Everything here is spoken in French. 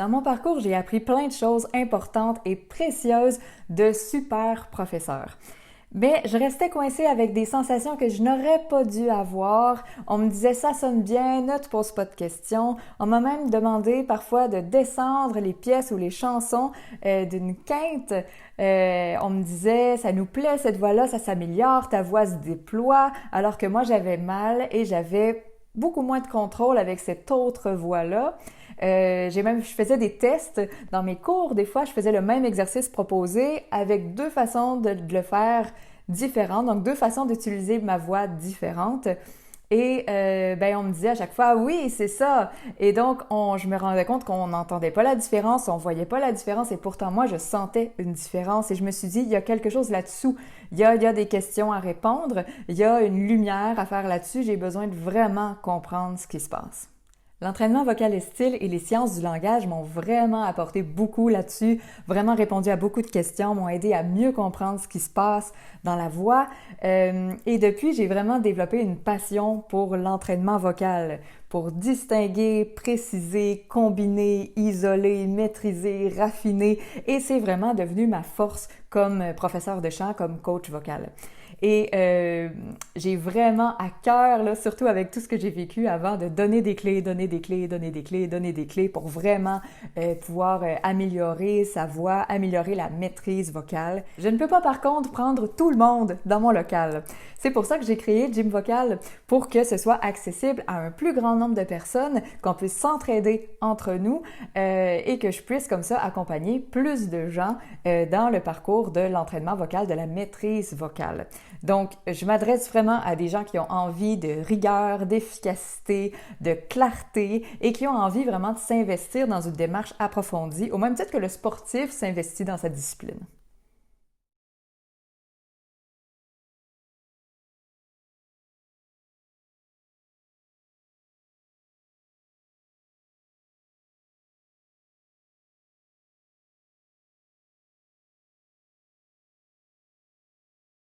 Dans mon parcours, j'ai appris plein de choses importantes et précieuses de super professeurs. Mais je restais coincée avec des sensations que je n'aurais pas dû avoir. On me disait ça sonne bien, ne te pose pas de questions. On m'a même demandé parfois de descendre les pièces ou les chansons d'une quinte. On me disait ça nous plaît cette voix-là, ça s'améliore, ta voix se déploie, alors que moi j'avais mal et j'avais beaucoup moins de contrôle avec cette autre voix-là. Je faisais des tests dans mes cours. Des fois, je faisais le même exercice proposé avec deux façons de le faire différentes, donc deux façons d'utiliser ma voix différentes. Et on me disait à chaque fois, oui, c'est ça. Et donc, je me rendais compte qu'on n'entendait pas la différence, on voyait pas la différence. Et pourtant, moi, je sentais une différence. Et je me suis dit, il y a quelque chose là-dessous. Il y a des questions à répondre. Il y a une lumière à faire là-dessus. J'ai besoin de vraiment comprendre ce qui se passe. L'entraînement vocal et style et les sciences du langage m'ont vraiment apporté beaucoup là-dessus, vraiment répondu à beaucoup de questions, m'ont aidé à mieux comprendre ce qui se passe dans la voix. Et depuis, j'ai vraiment développé une passion pour l'entraînement vocal, pour distinguer, préciser, combiner, isoler, maîtriser, raffiner. Et c'est vraiment devenu ma force comme professeur de chant, comme coach vocal. Et j'ai vraiment à cœur, là, surtout avec tout ce que j'ai vécu avant, de donner des clés pour vraiment pouvoir améliorer sa voix, améliorer la maîtrise vocale. Je ne peux pas par contre prendre tout le monde dans mon local. C'est pour ça que j'ai créé Gym Vocal, pour que ce soit accessible à un plus grand nombre de personnes, qu'on puisse s'entraider entre nous et que je puisse comme ça accompagner plus de gens dans le parcours de l'entraînement vocal, de la maîtrise vocale. Donc, je m'adresse vraiment à des gens qui ont envie de rigueur, d'efficacité, de clarté et qui ont envie vraiment de s'investir dans une démarche approfondie, au même titre que le sportif s'investit dans sa discipline.